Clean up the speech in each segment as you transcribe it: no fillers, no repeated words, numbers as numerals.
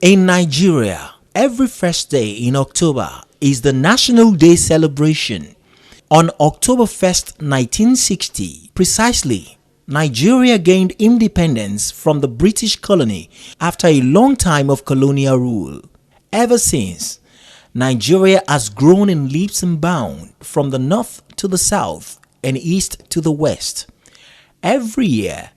In Nigeria, every first day in October is the National Day celebration. On October 1st, 1960, precisely, Nigeria gained independence from the British colony after a long time of colonial rule. Ever since, Nigeria has grown in leaps and bounds from the north to the south and east to the west. Every year,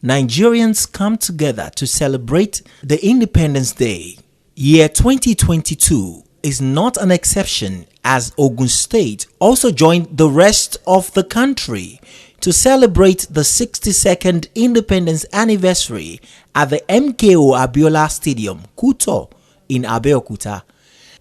Nigerians come together to celebrate the Independence Day. Year 2022 is not an exception, as Ogun State also joined the rest of the country to celebrate the 62nd Independence Anniversary at the NTA Abeokuta Stadium, Kuto, in Abeokuta.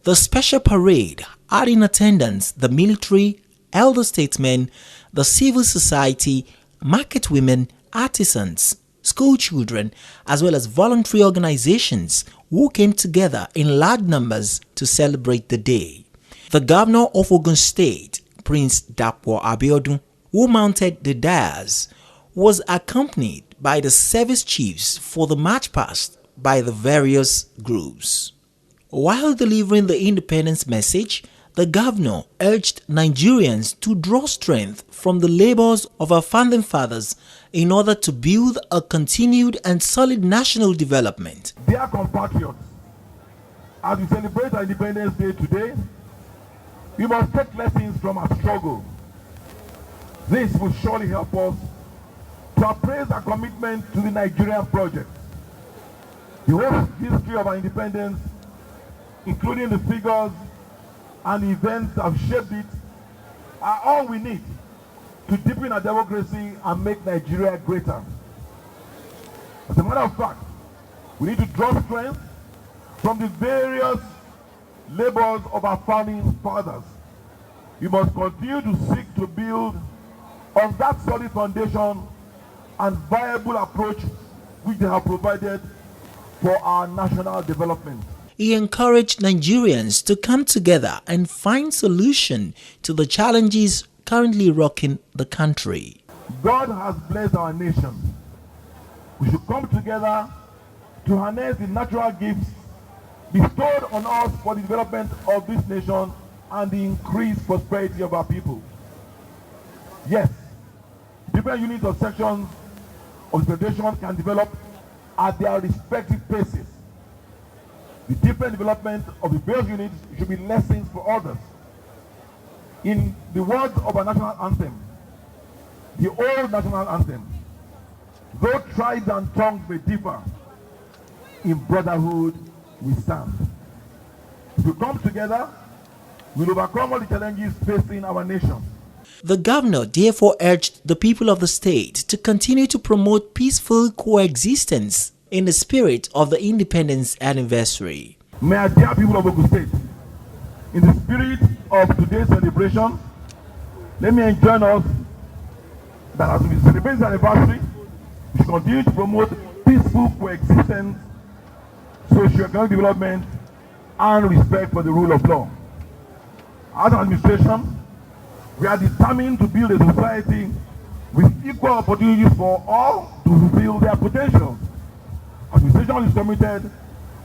The special parade had in attendance the military, elder statesmen, the civil society, market women, artisans, school children, as well as voluntary organizations who came together in large numbers to celebrate the day. The governor of Ogun State, Prince Dapo Abiodun, who mounted the dais, was accompanied by the service chiefs for the march past by the various groups. While delivering the independence message, the governor urged Nigerians to draw strength from the labors of our founding fathers in order to build a continued and solid national development. Dear compatriots, as we celebrate our Independence Day today, we must take lessons from our struggle. This will surely help us to appraise our commitment to the Nigerian project. The whole history of our independence, including the figures and events that have shaped it, are all we need to deepen our democracy and make Nigeria greater. As a matter of fact, we need to draw strength from the various labors of our founding fathers. We must continue to seek to build on that solid foundation and viable approach which they have provided for our national development. He encouraged Nigerians to come together and find solution to the challenges currently rocking the country. God has blessed our nation. We should come together to harness the natural gifts bestowed on us for the development of this nation and the increased prosperity of our people. Yes, different units or sections of the federation can develop at their respective paces. The different development of the various units should be lessons for others. In the words of our national anthem, the old national anthem, though tribes and tongues may differ, in brotherhood we stand. If we come together, we'll overcome all the challenges facing our nation. The governor therefore urged the people of the state to continue to promote peaceful coexistence in the spirit of the independence anniversary. May our dear people of Ogun State, in the spirit of today's celebration, let me enjoin us that as we celebrate this anniversary, we should continue to promote peaceful coexistence, socio-economic development, and respect for the rule of law. As an administration, we are determined to build a society with equal opportunities for all to fulfill their potential. Administration is committed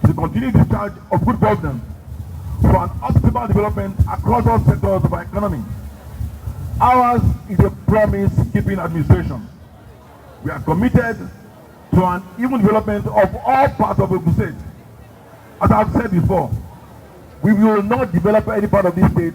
to the continued discharge of good governance for an optimal development across all sectors of our economy. Ours is a promise-keeping administration. We are committed to an even development of all parts of Ogun State. As I've said before, we will not develop any part of this state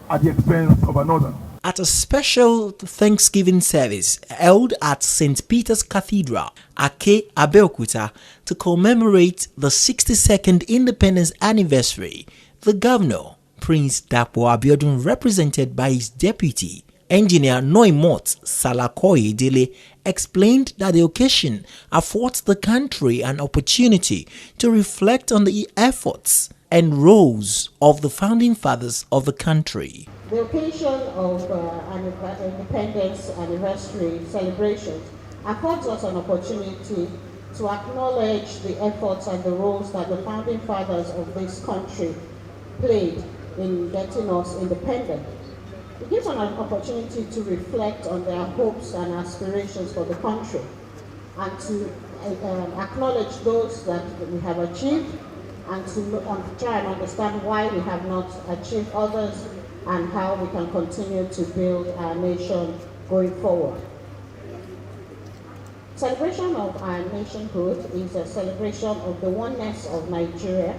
at the expense of another. At a special Thanksgiving service held at St. Peter's Cathedral, NTA Abeokuta, to commemorate the 62nd Independence Anniversary, the governor, Prince Dapo Abiodun, represented by his deputy, Engineer Noimot Salakoye Dele, explained that the occasion affords the country an opportunity to reflect on the efforts and roles of the founding fathers of the country. The occasion of Independence Anniversary celebrations affords us an opportunity to acknowledge the efforts and the roles that the founding fathers of this country played in getting us independent. It gives us an opportunity to reflect on their hopes and aspirations for the country and to acknowledge those that we have achieved and to try and understand why we have not achieved others and how we can continue to build our nation going forward. Celebration of our nationhood is a celebration of the oneness of Nigeria,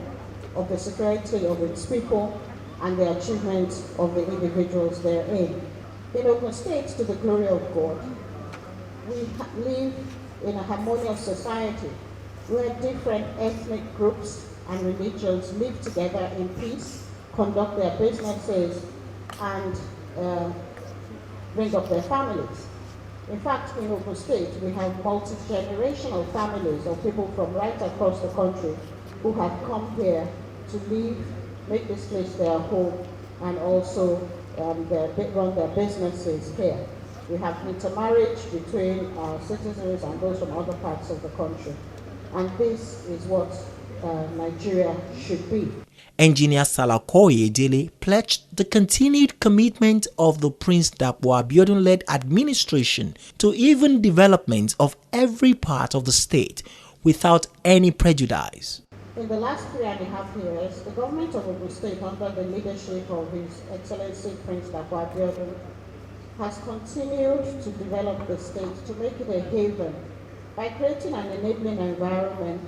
of the security of its people, and the achievements of the individuals therein. In Ogun State, to the glory of God, we live in a harmonious society where different ethnic groups and religions live together in peace, conduct their businesses, and bring up their families. In fact, in Ogun State, we have multi-generational families of people from right across the country who have come here to live, make this place their home, and also run their businesses here. We have intermarriage between our citizens and those from other parts of the country. And this is what Nigeria should be. Engineer Salakoye Dele pledged the continued commitment of the Prince Dapo Abiodun-led administration to even development of every part of the state without any prejudice. In the last 3.5 years, the government of Ogun State, under the leadership of His Excellency Prince Dapo Abiodun, has continued to develop the state to make it a haven by creating an enabling environment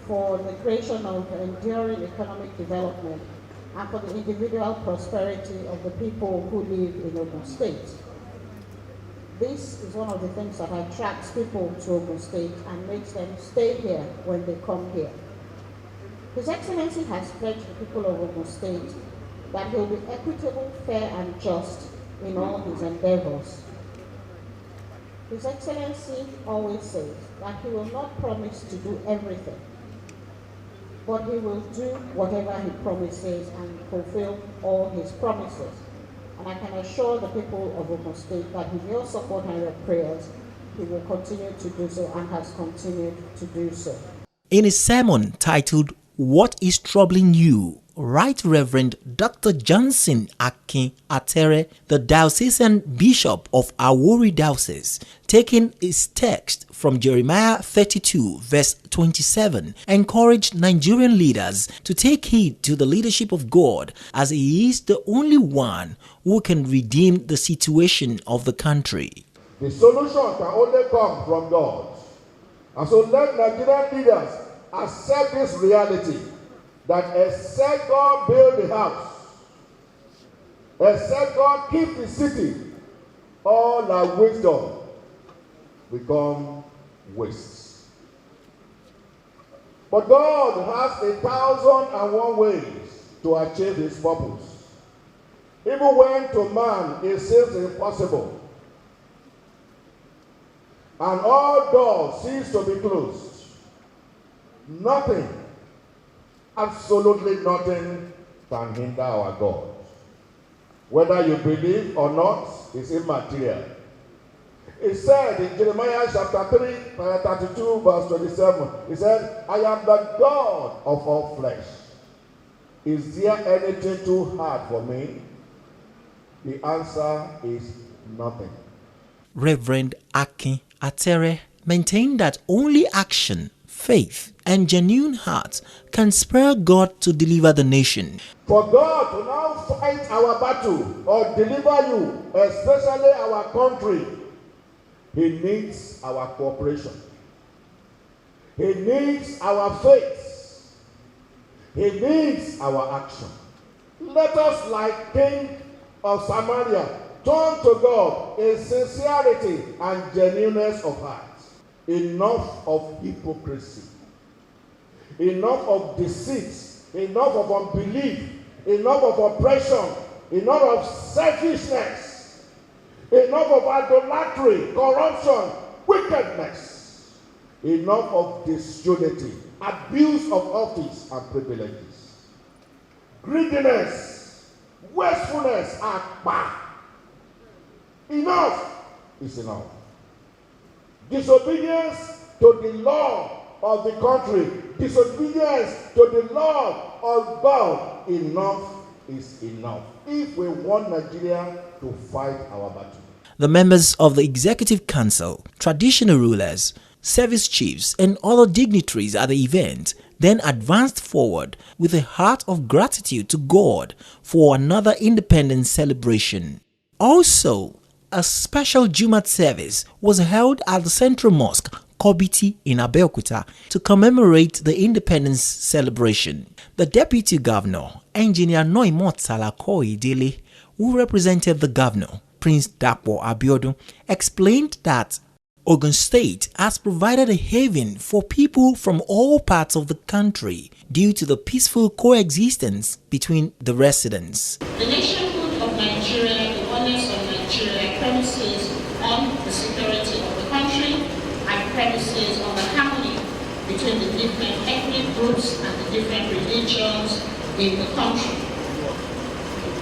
for the creation of enduring economic development and for the individual prosperity of the people who live in Ogun State. This is one of the things that attracts people to Ogun State and makes them stay here when they come here. His Excellency has pledged the people of Ogun State that he will be equitable, fair, and just in all his endeavors. His Excellency always says that he will not promise to do everything, but he will do whatever he promises and fulfill all his promises. And I can assure the people of Ogun State that with your support and your prayers, he will continue to do so and has continued to do so. In a sermon titled, "What is Troubling You?" Right Reverend Dr. Johnson Akin Atere, the diocesan bishop of Awori Diocese, taking his text from Jeremiah 32 verse 27, encouraged Nigerian leaders to take heed to the leadership of God, as he is the only one who can redeem the situation of the country. The solution can only come from God. And so let Nigerian leaders accept this reality that except God build the house, except God keep the city, all our wisdom become wastes. But God has 1,001 ways to achieve his purpose. Even when to man it seems impossible, and all doors seems to be closed, nothing, absolutely nothing can hinder our God. Whether you believe or not is immaterial. It said in Jeremiah chapter 3, 32, verse 27, it said, "I am the God of all flesh. Is there anything too hard for me?" The answer is nothing. Reverend Akin Atere maintained that only action, faith, and genuine heart can spur God to deliver the nation. For God to now fight our battle or deliver you, especially our country, he needs our cooperation. He needs our faith. He needs our action. Let us, like King of Samaria, turn to God in sincerity and genuineness of heart. Enough of hypocrisy, enough of deceit, enough of unbelief, enough of oppression, enough of selfishness, enough of idolatry, corruption, wickedness, enough of disunity, abuse of office and privileges, greediness, wastefulness, and bad. Enough is enough. Disobedience to the law of the country, disobedience to the law of God, enough is enough if we want Nigeria to fight our battle. The members of the Executive Council, traditional rulers, service chiefs, and other dignitaries at the event then advanced forward with a heart of gratitude to God for another independence celebration. Also, a special Jumat service was held at the Central Mosque, Kobiti in Abeokuta to commemorate the independence celebration. The Deputy Governor, Engineer Noimot Salakoi Dele, who represented the Governor, Prince Dapo Abiodun, explained that Ogun State has provided a haven for people from all parts of the country due to the peaceful coexistence between the residents. The nationhood of Nigeria, the oneness of Nigeria, premises on the security of the country and premises on the harmony between the different ethnic groups and the different religions in the country.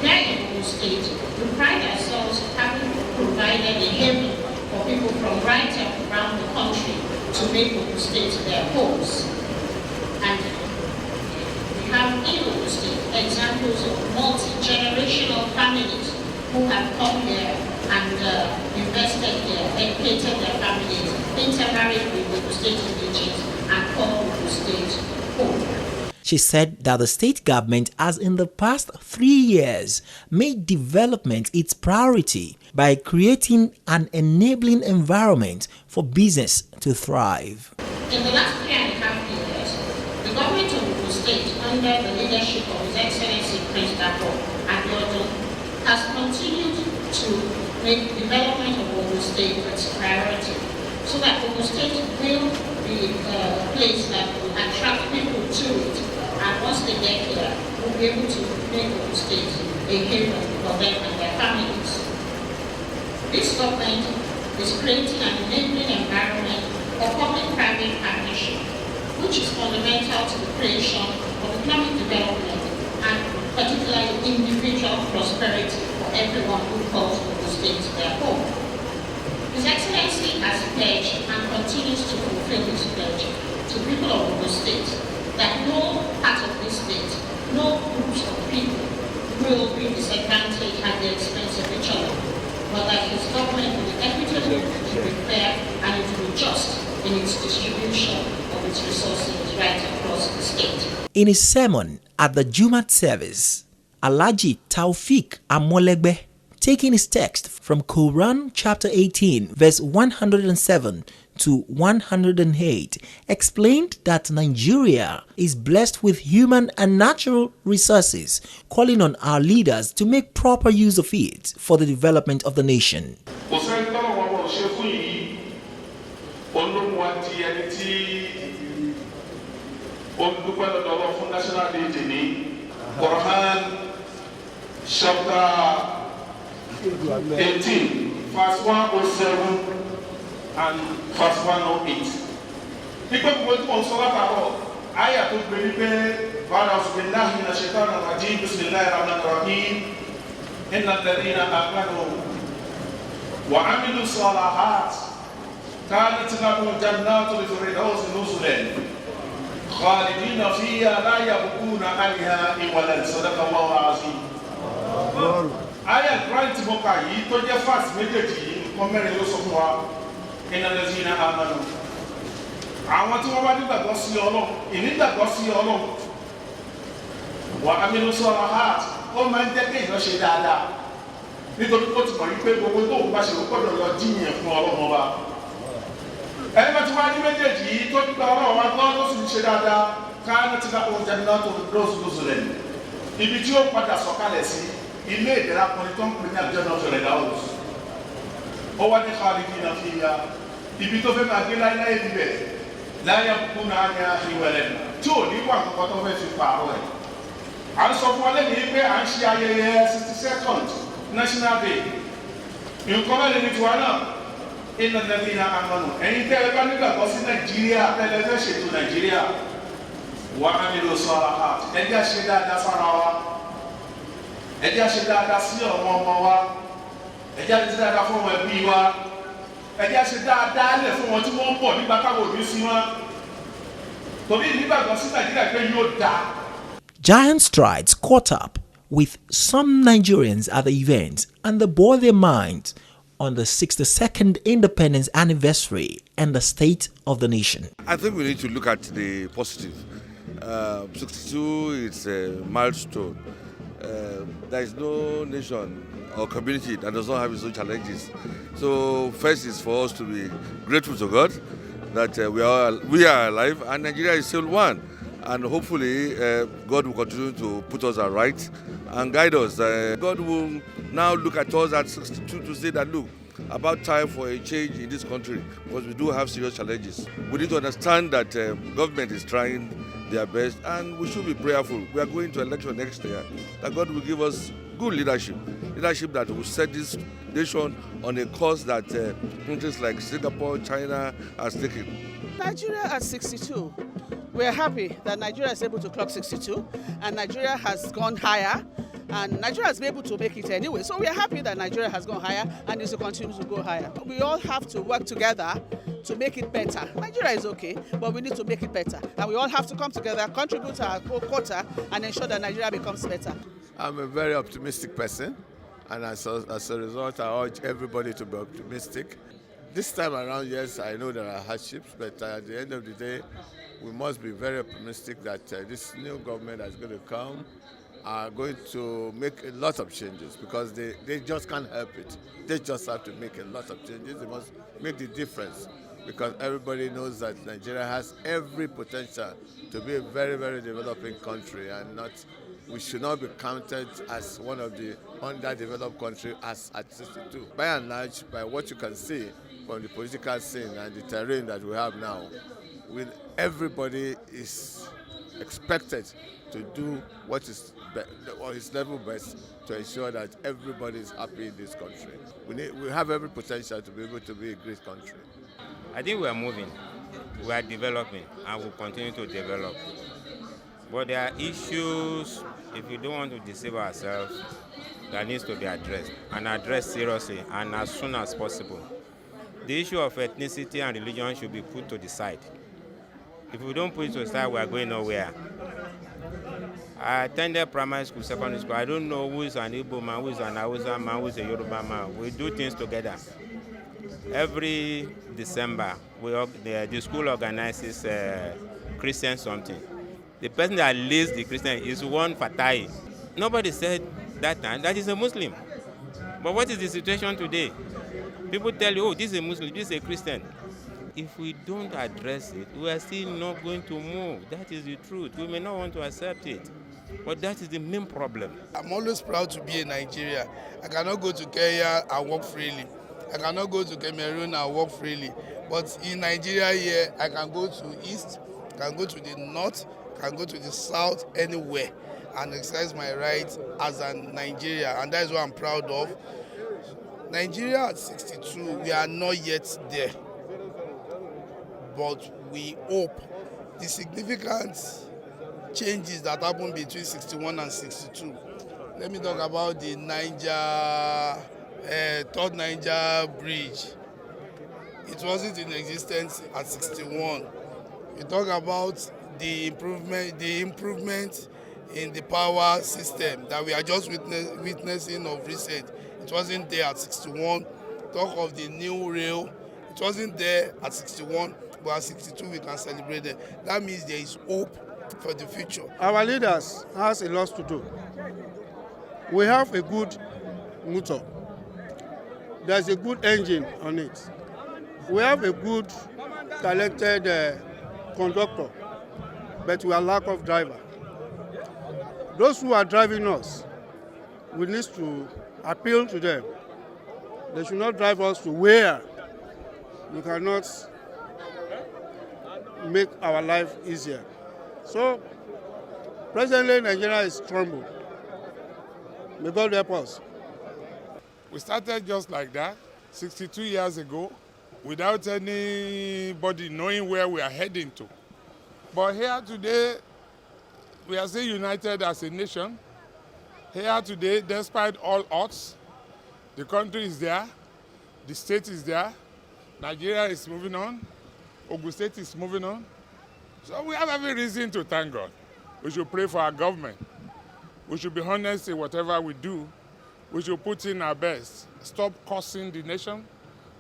Here in Ogun State, we pride ourselves having provided a haven for people from right around the country to make Ogun State their homes. And we have in Ogun State examples of multi-generational families who have come here and invested here, educated their families, intermarried with Ogun State indigenes and called Ogun State home. She said that the state government has in the past 3 years made development its priority by creating an enabling environment for business to thrive. In the last 3.5 years, the government of Ogun State, under the leadership of His Excellency Prince Dapo Abeokuta, has continued to make development of Ogun State its priority, so that Ogun State will be a place that will attract people to it. And once they get here, we'll be able to make Ogun State a haven for them and their families. This government is creating an enabling environment for public-private partnership, which is fundamental to the creation of economic development and particularly individual prosperity for everyone who calls Ogun State their home. His Excellency has pledged and continues to fulfill his pledge to people of Ogun State that no part of this state, no groups of people will be disadvantaged at the expense of each other, but that his government will be equitable, it will be fair, and it will be just in its distribution of its resources right across the state. In his sermon at the Jumat service, Alhaji Taufik Amolegbe, taking his text from Quran chapter 18, verse 107 to 108, explained that Nigeria is blessed with human and natural resources, calling on our leaders to make proper use of it for the development of the nation. Chapter 18, verse 107 and verse 108. People go to Salat Aro. Ayah to believe, Ba'as billahi minash shaitanir rajim. Bismillahir rahmanir rahim. Innal ladhina amanu wa 'amilus salihat kanat lahum jannatul firdaus nuzulan khalidina fiha la yabghuna 'anha iwalan. Sadaqallahu al-azim. Ayah grant moka yi to je fast méjèèjì nǹkan mẹ́rin ló sọ fún wa. Innal ladhina amanu. Àwọn tí wọ́n bá nígbàgbọ́ sí Ọlọ́run, ìnígbàgbọ́ sí Ọlọ́run. Wa amilus salihat, ó máa ń jẹ́ kéèyàn ṣe dáadáa. Nítorí ó ti mọ̀ wípé gbogbo tó ń bá ṣe gbọ́dọ̀ lọ jíyàn fún Ọlọ́run Ọba. Ẹni bá ti wá ní méjèèjì yìí tó gba Ọlọ́run wa gbọ́ tó sì ń ṣe dáadáa, kanat lahum jannatul firdaus nuzulan. Ibi tí ó padà sọ̀kalẹ̀ sí ilé ìdẹ̀ra kan tó ń pè ní Jannatul Firdaus. Ó wá ní khalidina fiha, ibi tó fẹ́ máa gbé láíláí níbẹ̀, la yabghuna 'anha hiwalan, tí ò ní wà kankan tó fẹ́ fi pààrọ̀ ẹ̀. À ń sọ fún wa lẹ́yìn pé à ń ṣe ayẹyẹ 62nd National Day. Nǹkan mẹ́rin ní tiwa náà, innal ladhina amanu, ẹ̀yin tẹ́ ẹ bá nígbàgbọ́ sí Nàìjíríà, tẹ́lẹ̀ fẹ́ ṣètò Nàìjíríà, wa 'amilus salihat, ẹ jẹ́ ṣe dáadáa sára wa. Ẹ jẹ́ ṣe dáadáa sí àwọn ọmọ wa, ẹ jẹ́ ṣe dáadáa fún ọmọ ẹbí wa, ẹ jẹ́ ṣe dáadáa lẹ̀ fún wọn tí wọ́n ń bọ̀ nígbà káwọ̀ òbí sí wọn. Torí nígbàgbọ́ sí Nàìjíríà pé yóò dáa. Giant strides caught up with some Nigerians at the event, and they bore their minds on the 62nd independence anniversary and the state of the nation. I think we need to look at the positive. 62 is a milestone. There is no nation or community that does not have its own challenges. So first is for us to be grateful to God that we are alive and Nigeria is still one. And hopefully God will continue to put us right and guide us. God will now look at us at 62 to say that, look, about time for a change in this country because we do have serious challenges. We need to understand that government is trying their best and we should be prayerful. We are going to election next year, that God will give us good leadership that will set this nation on a course that countries like Singapore, China are taking. Nigeria at 62. We are happy that Nigeria is able to clock 62 and Nigeria has gone higher and Nigeria has been able to make it anyway. So we are happy that Nigeria has gone higher and is to continue to go higher. We all have to work together to make it better. Nigeria is okay, but we need to make it better. And we all have to come together, contribute to our quota and ensure that Nigeria becomes better. I'm a very optimistic person and as a result I urge everybody to be optimistic. This time around, yes, I know there are hardships, but at the end of the day, we must be very optimistic that this new government that's going to come are going to make a lot of changes because they just can't help it. They just have to make a lot of changes. They must make the difference because everybody knows that Nigeria has every potential to be a very, very developing country and we should not be counted as one of the underdeveloped countries as at 62. By and large, by what you can see from the political scene and the terrain that we have now, everybody is expected to do what is his level best to ensure that everybody is happy in this country. We have every potential to be able to be a great country. I think we are moving, we are developing, and we'll continue to develop. But there are issues, if we don't want to deceive ourselves, that needs to be addressed, and addressed seriously, and as soon as possible. The issue of ethnicity and religion should be put to the side. If we don't put it to the side, we are going nowhere. I attended primary school, secondary school. I don't know who is an Igbo man, who is an Hausa man, who is a Yoruba man. We do things together. Every December, the school organizes Christian something. The person that leads the Christian is one Fatai. Nobody said that time that is a Muslim. But what is the situation today? People tell you, oh, this is a Muslim, this is a Christian. If we don't address it, we are still not going to move. That is the truth. We may not want to accept it, but that is the main problem. I'm always proud to be a Nigerian. I cannot go to Kenya and walk freely. I cannot go to Cameroon and walk freely. But in Nigeria here, I can go to east, I can go to the north, I can go to the south, anywhere, and exercise my rights as a Nigerian. And that is what I'm proud of. Nigeria at 62, we are not yet there. But we hope the significant changes that happened between 61 and 62. Let me talk about the third Niger bridge. It wasn't in existence at 61. We talk about the improvement in the power system that we are just witnessing of recent. It wasn't there at 61. Talk of the new rail. It wasn't there at 61. But at 62, we can celebrate it. That means there is hope for the future. Our leaders has a lot to do. We have a good motor. There's a good engine on it. We have a good, talented conductor, but we are lack of driver. Those who are driving us, we need to appeal to them. They should not drive us to where we cannot make our life easier. So, presently Nigeria is troubled. May God help us. We started just like that 62 years ago without anybody knowing where we are heading to. But here today, we are still united as a nation. Here today, despite all odds, the country is there, the state is there, Nigeria is moving on, Ogun State is moving on. So we have every reason to thank God. We should pray for our government. We should be honest in whatever we do. We should put in our best. Stop cursing the nation.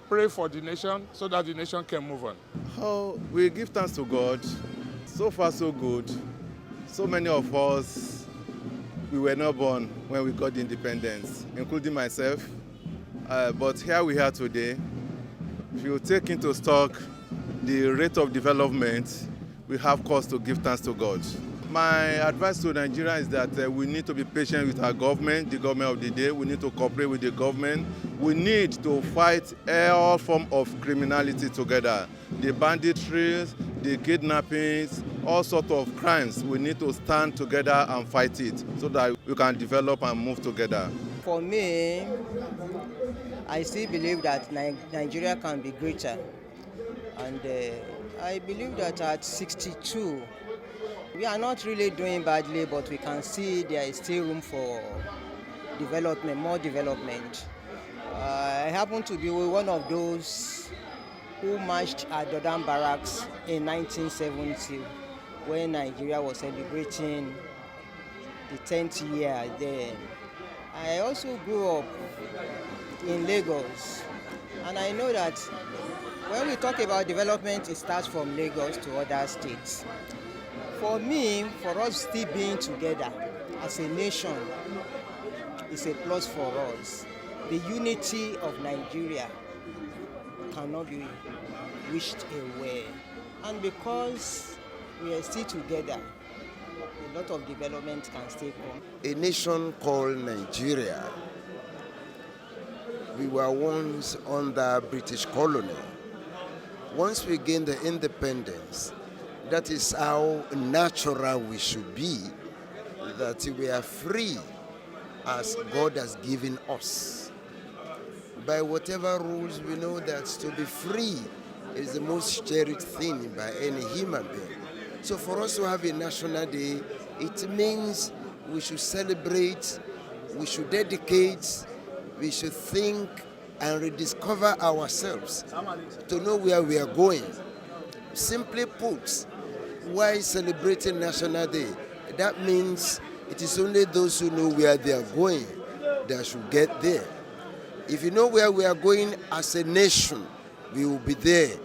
Pray for the nation so that the nation can move on. Oh, we give thanks to God. So far, so good. So many of us, we were not born when we got the independence, including myself. But here we are today. If you take into stock the rate of development, we have cause to give thanks to God. My advice to Nigeria is that we need to be patient with our government, the government of the day. We need to cooperate with the government. We need to fight all forms of criminality together. The banditries, the kidnappings, all sorts of crimes. We need to stand together and fight it so that we can develop and move together. For me, I still believe that Nigeria can be greater. And I believe that at 62, we are not really doing badly, but we can see there is still room for development, more development. I happen to be one of those who marched at Dodam Barracks in 1970 when Nigeria was celebrating the 10th year then. I also grew up in Lagos, and I know that when we talk about development, it starts from Lagos to other states. For me, for us still being together as a nation is a plus for us. The unity of Nigeria cannot be wished away. And because we are still together, a lot of development can still come. A nation called Nigeria, we were once under British colony. Once we gained the independence, that is how natural we should be, that we are free as God has given us. By whatever rules, we know that to be free is the most cherished thing by any human being. So for us to have a national day, it means we should celebrate, we should dedicate, we should think and rediscover ourselves to know where we are going. Simply put, why celebrating National Day? That means it is only those who know where they are going that should get there. If you know where we are going as a nation, we will be there.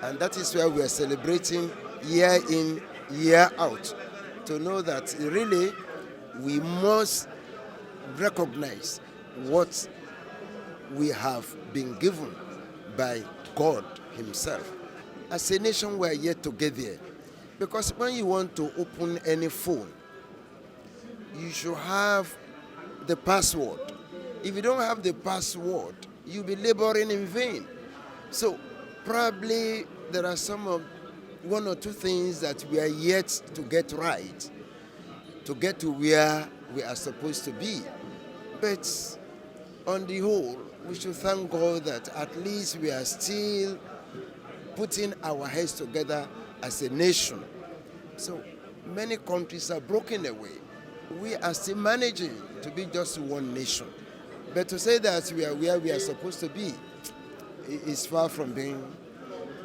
And that is why we are celebrating year in, year out. To know that really we must recognize what we have been given by God Himself. As a nation, we are yet to get there. Because when you want to open any phone, you should have the password. If you don't have the password, you'll be laboring in vain. So probably there are one or two things that we are yet to get right, to get to where we are supposed to be. But on the whole, we should thank God that at least we are still putting our heads together as a nation. So many countries are broken away. We are still managing to be just one nation. But to say that we are where we are supposed to be is far from being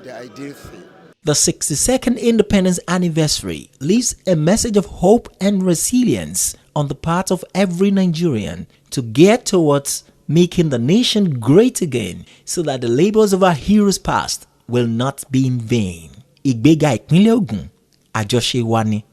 the ideal thing. The 62nd Independence Anniversary leaves a message of hope and resilience on the part of every Nigerian to get towards making the nation great again so that the labors of our heroes past will not be in vain. Ìgbéga ìpínlẹ̀ Ogun, àjọṣe wa ni.